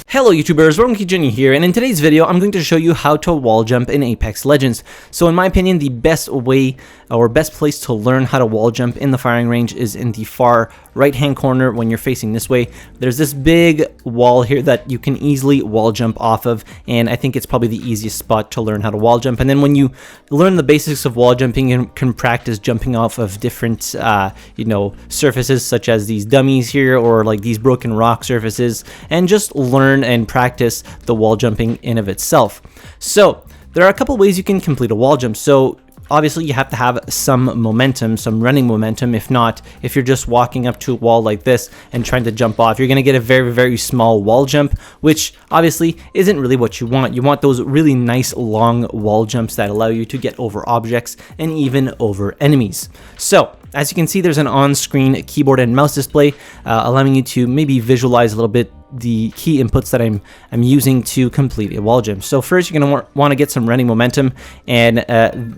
Hello YouTubers, RogueMonkeyJr here, and in today's video I'm going to show you how to wall jump in Apex Legends. So in my opinion, the best way or best place to learn how to wall jump in the firing range is in the far right hand corner. When you're facing this way, there's this big wall here that you can easily wall jump off of, and I think it's probably the easiest spot to learn how to wall jump. And then when you learn the basics of wall jumping, you can practice jumping off of different surfaces such as these dummies here or like these broken rock surfaces, and just learn and practice the wall jumping in of itself. So there are a couple ways you can complete a wall jump. So obviously you have to have some momentum, some running momentum. If not, if you're just walking up to a wall like this and trying to jump off, you're going to get a very, very small wall jump, which obviously isn't really what you want. You want those really nice long wall jumps that allow you to get over objects and even over enemies. So as you can see, there's an on-screen keyboard and mouse display allowing you to maybe visualize a little bit the key inputs that I'm using to complete a wall jump. So first, you're going to want to get some running momentum, and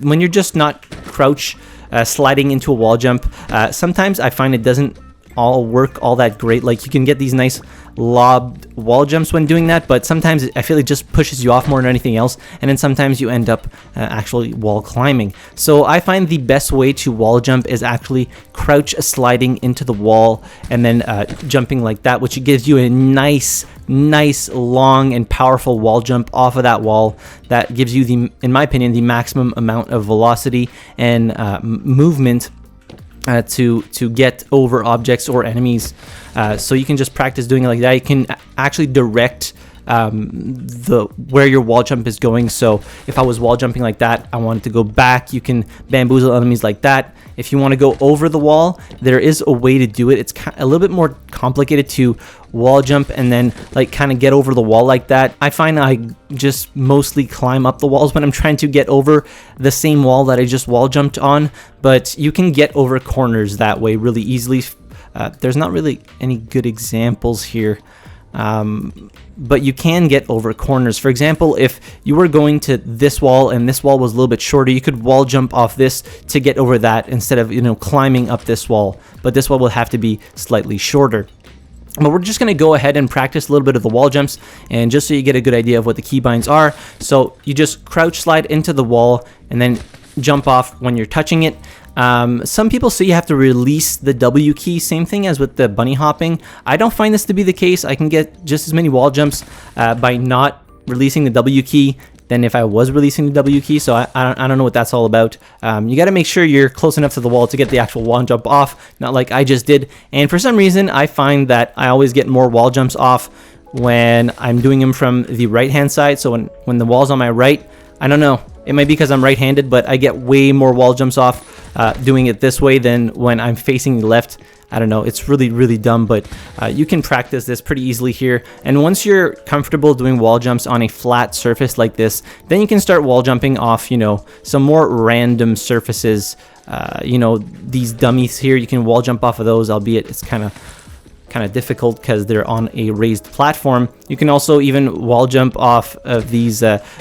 when you're just not crouch sliding into a wall jump, sometimes I find it doesn't all work all that great. Like, you can get these nice lobbed wall jumps when doing that, but sometimes I feel it just pushes you off more than anything else, and then sometimes you end up actually wall climbing. So I find the best way to wall jump is actually crouch sliding into the wall and then jumping like that, which gives you a nice long and powerful wall jump off of that wall that gives you the, in my opinion, the maximum amount of velocity and movement to get over objects or enemies. So you can just practice doing it like that. You can actually direct where your wall jump is going. So if I was wall jumping like that, I wanted to go back, you can bamboozle enemies like that. If you want to go over the wall, there is a way to do it. It's a little bit more complicated to wall jump and then like kind of get over the wall like that. I find I just mostly climb up the walls when I'm trying to get over the same wall that I just wall jumped on, but you can get over corners that way really easily. There's not really any good examples here, but you can get over corners. For example, if you were going to this wall and this wall was a little bit shorter, you could wall jump off this to get over that instead of, climbing up this wall. But this wall will have to be slightly shorter. But we're just going to go ahead and practice a little bit of the wall jumps, and just so you get a good idea of what the keybinds are. So you just crouch slide into the wall and then jump off when you're touching it. Some people say you have to release the W key, same thing as with the bunny hopping. I don't find this to be the case. I can get just as many wall jumps by not releasing the W key than if I was releasing the W key, so I don't know what that's all about. You got to make sure you're close enough to the wall to get the actual wall jump off, not like I just did. And for some reason, I find that I always get more wall jumps off when I'm doing them from the right-hand side. So when the wall's on my right, I don't know. It might be because I'm right-handed, but I get way more wall jumps off doing it this way than when I'm facing the left. I don't know, it's really dumb, but you can practice this pretty easily here. And once you're comfortable doing wall jumps on a flat surface like this, then you can start wall jumping off, some more random surfaces. These dummies here, you can wall jump off of those, albeit it's kind of difficult because they're on a raised platform. You can also even wall jump off of these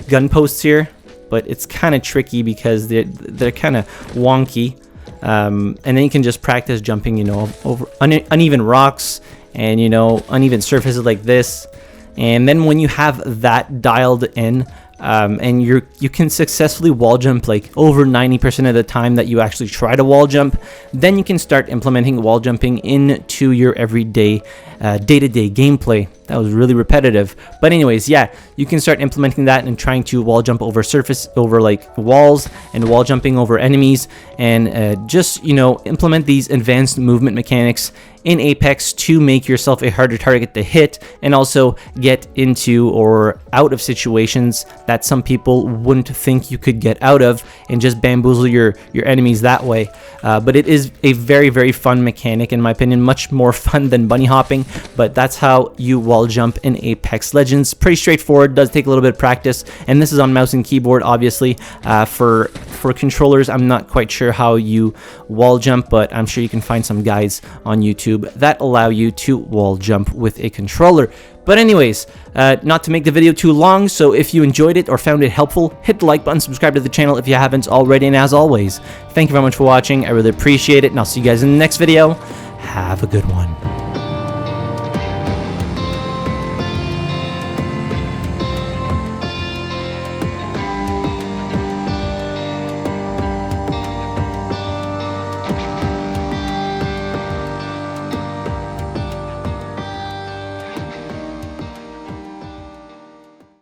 gun posts here, but it's kind of tricky because they're kind of wonky. And then you can just practice jumping, over uneven rocks and, uneven surfaces like this. And then when you have that dialed in, and you can successfully wall jump like over 90% of the time that you actually try to wall jump, then you can start implementing wall jumping into your everyday day-to-day gameplay. That was really repetitive, but anyways, yeah, you can start implementing that and trying to wall jump over like walls and wall jumping over enemies, and just implement these advanced movement mechanics in Apex to make yourself a harder target to hit, and also get into or out of situations that some people wouldn't think you could get out of, and just bamboozle your enemies that way. But it is a very fun mechanic, in my opinion, much more fun than bunny hopping, but that's how you wall jump in Apex Legends. Pretty straightforward, does take a little bit of practice, and this is on mouse and keyboard, obviously. For controllers, I'm not quite sure how you wall jump, but I'm sure you can find some guides on YouTube that allow you to wall jump with a controller. But anyways, not to make the video too long, so if you enjoyed it or found it helpful, hit the like button, subscribe to the channel if you haven't already, and as always, thank you very much for watching. I really appreciate it, and I'll see you guys in the next video. Have a good one.